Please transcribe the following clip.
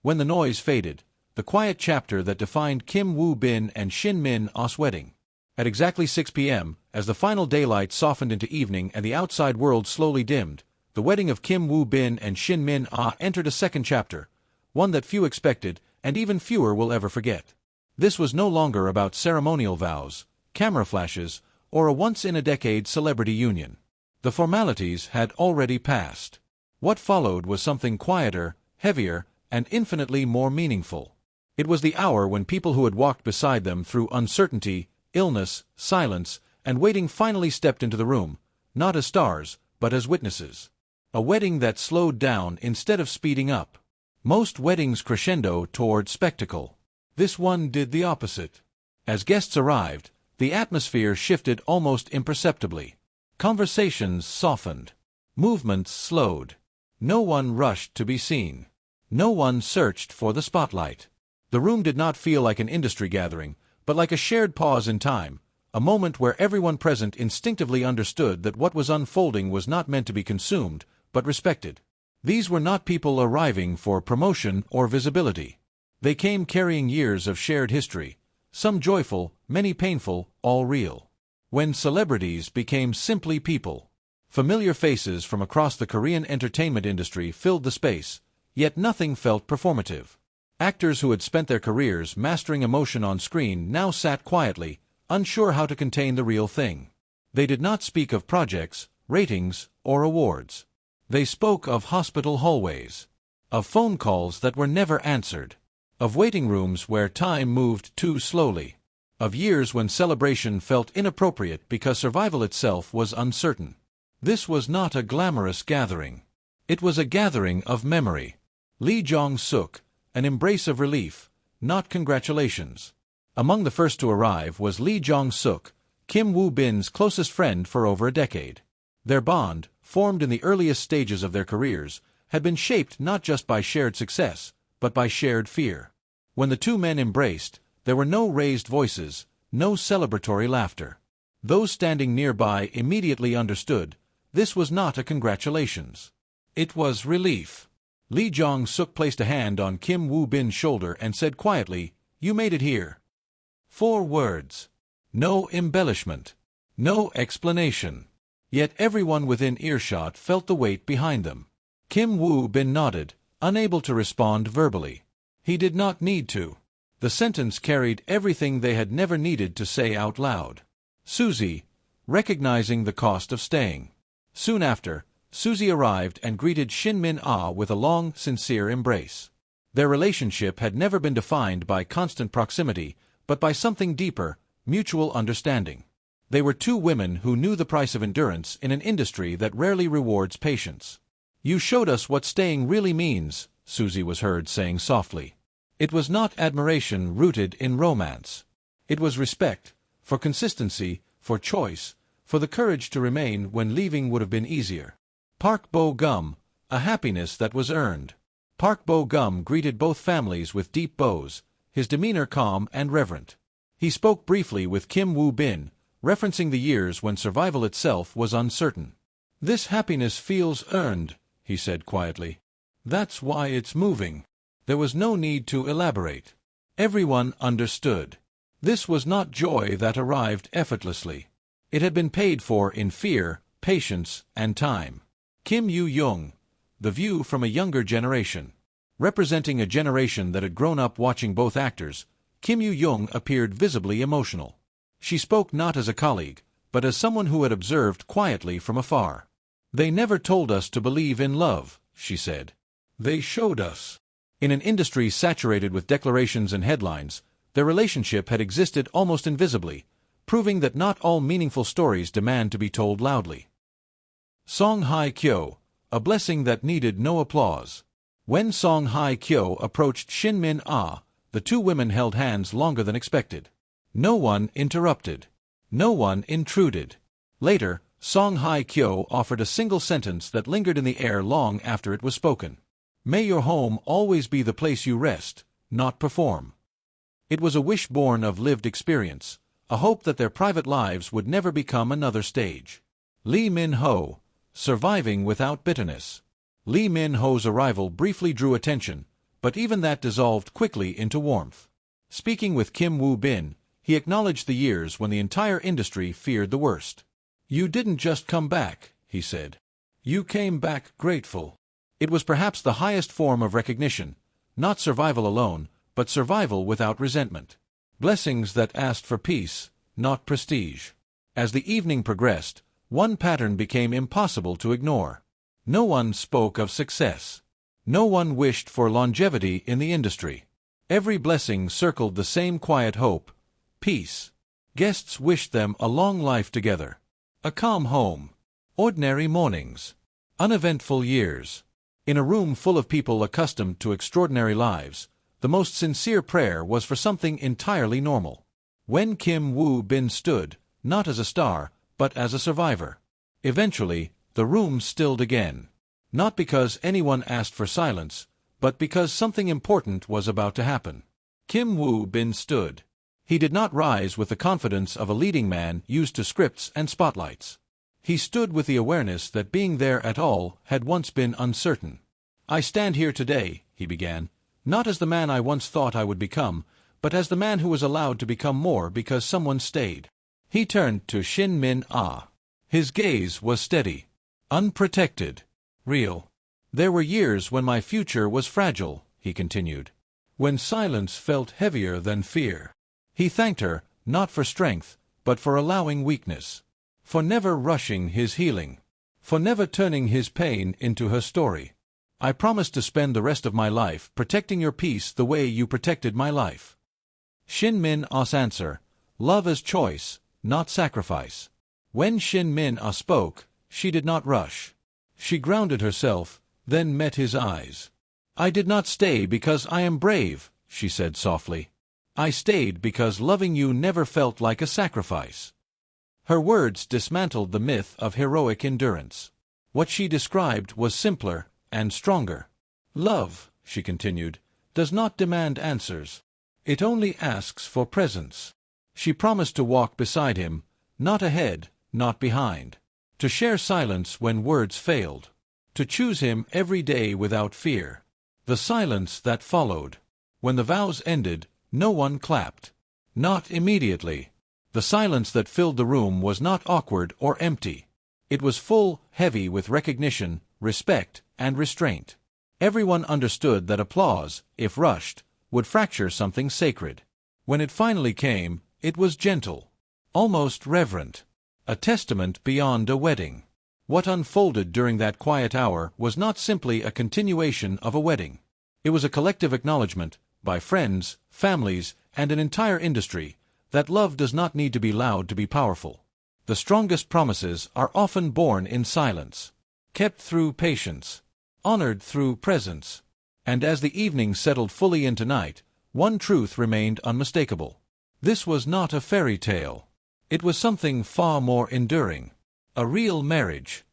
When the noise faded, the quiet chapter that defined Kim Woo-bin and Shin Min-a's wedding. At exactly 6 p.m., as the final daylight softened into evening and the outside world slowly dimmed, the wedding of Kim Woo-bin and Shin Min-a entered a second chapter, one that few expected, and even fewer will ever forget. This was no longer about ceremonial vows, camera flashes, or a once-in-a-decade celebrity union. The formalities had already passed. What followed was something quieter, heavier, and infinitely more meaningful. It was the hour when people who had walked beside them through uncertainty, illness, silence, and waiting finally stepped into the room, not as stars, but as witnesses. A wedding that slowed down instead of speeding up. Most weddings crescendo toward spectacle. This one did the opposite. As guests arrived, the atmosphere shifted almost imperceptibly. Conversations softened. Movements slowed. No one rushed to be seen. No one searched for the spotlight. The room did not feel like an industry gathering, but like a shared pause in time, a moment where everyone present instinctively understood that what was unfolding was not meant to be consumed, but respected. These were not people arriving for promotion or visibility. They came carrying years of shared history, some joyful, many painful, all real. When celebrities became simply people. Familiar faces from across the Korean entertainment industry filled the space, yet nothing felt performative. Actors who had spent their careers mastering emotion on screen now sat quietly, unsure how to contain the real thing. They did not speak of projects, ratings, or awards. They spoke of hospital hallways, of phone calls that were never answered, of waiting rooms where time moved too slowly, of years when celebration felt inappropriate because survival itself was uncertain. This was not a glamorous gathering. It was a gathering of memory. Lee Jong-suk, an embrace of relief, not congratulations. Among the first to arrive was Lee Jong-suk, Kim Woo-bin's closest friend for over a decade. Their bond, formed in the earliest stages of their careers, had been shaped not just by shared success, but by shared fear. When the two men embraced, there were no raised voices, no celebratory laughter. Those standing nearby immediately understood, this was not a congratulations. It was relief. Lee Jong-suk placed a hand on Kim Woo-bin's shoulder and said quietly, "You made it here." 4 words. No embellishment. No explanation. Yet everyone within earshot felt the weight behind them. Kim Woo-bin nodded, unable to respond verbally. He did not need to. The sentence carried everything they had never needed to say out loud. Susie, recognizing the cost of staying. Soon after, Susie arrived and greeted Shin Min-a with a long, sincere embrace. Their relationship had never been defined by constant proximity, but by something deeper, mutual understanding. They were two women who knew the price of endurance in an industry that rarely rewards patience. "You showed us what staying really means," Susie was heard saying softly. It was not admiration rooted in romance. It was respect, for consistency, for choice, for the courage to remain when leaving would have been easier. Park Bo-gum, a happiness that was earned. Park Bo-gum greeted both families with deep bows, his demeanor calm and reverent. He spoke briefly with Kim Woo-bin, referencing the years when survival itself was uncertain. "This happiness feels earned," he said quietly. "That's why it's moving." There was no need to elaborate. Everyone understood. This was not joy that arrived effortlessly. It had been paid for in fear, patience, and time. Kim Yoo-young, the view from a younger generation. Representing a generation that had grown up watching both actors, Kim Yoo-young appeared visibly emotional. She spoke not as a colleague, but as someone who had observed quietly from afar. "They never told us to believe in love," she said. "They showed us." In an industry saturated with declarations and headlines, their relationship had existed almost invisibly, proving that not all meaningful stories demand to be told loudly. Song Hye-kyo, a blessing that needed no applause. When Song Hye-kyo approached Shin Min-a, the two women held hands longer than expected. No one interrupted. No one intruded. Later, Song Hye-kyo offered a single sentence that lingered in the air long after it was spoken. "May your home always be the place you rest, not perform." It was a wish born of lived experience, a hope that their private lives would never become another stage. Lee Min-ho, surviving without bitterness. Lee Min-ho's arrival briefly drew attention, but even that dissolved quickly into warmth. Speaking with Kim Woo-bin, he acknowledged the years when the entire industry feared the worst. "You didn't just come back," he said. "You came back grateful." It was perhaps the highest form of recognition, not survival alone, but survival without resentment. Blessings that asked for peace, not prestige. As the evening progressed, one pattern became impossible to ignore. No one spoke of success. No one wished for longevity in the industry. Every blessing circled the same quiet hope: peace. Guests wished them a long life together, a calm home, ordinary mornings, uneventful years. In a room full of people accustomed to extraordinary lives, the most sincere prayer was for something entirely normal. When Kim Woo-bin stood, not as a star, but as a survivor. Eventually, the room stilled again. Not because anyone asked for silence, but because something important was about to happen. Kim Woo-bin stood. He did not rise with the confidence of a leading man used to scripts and spotlights. He stood with the awareness that being there at all had once been uncertain. "I stand here today," he began, "not as the man I once thought I would become, but as the man who was allowed to become more because someone stayed." He turned to Shin Min-ah. His gaze was steady, unprotected, real. "There were years when my future was fragile," he continued, "when silence felt heavier than fear." He thanked her, not for strength, but for allowing weakness, for never rushing his healing, for never turning his pain into her story. "I promise to spend the rest of my life protecting your peace the way you protected my life." Shin Min-ah's answer: love as choice, not sacrifice. When Shin Min-ah spoke, she did not rush. She grounded herself, then met his eyes. "I did not stay because I am brave," she said softly. "I stayed because loving you never felt like a sacrifice." Her words dismantled the myth of heroic endurance. What she described was simpler and stronger. "Love," she continued, "does not demand answers. It only asks for presence." She promised to walk beside him, not ahead, not behind. To share silence when words failed. To choose him every day without fear. The silence that followed. When the vows ended, no one clapped. Not immediately. The silence that filled the room was not awkward or empty. It was full, heavy with recognition, respect, and restraint. Everyone understood that applause, if rushed, would fracture something sacred. When it finally came, it was gentle, almost reverent, a testament beyond a wedding. What unfolded during that quiet hour was not simply a continuation of a wedding. It was a collective acknowledgement, by friends, families, and an entire industry, that love does not need to be loud to be powerful. The strongest promises are often born in silence, kept through patience, honored through presence. And as the evening settled fully into night, one truth remained unmistakable. This was not a fairy tale. It was something far more enduring. A real marriage.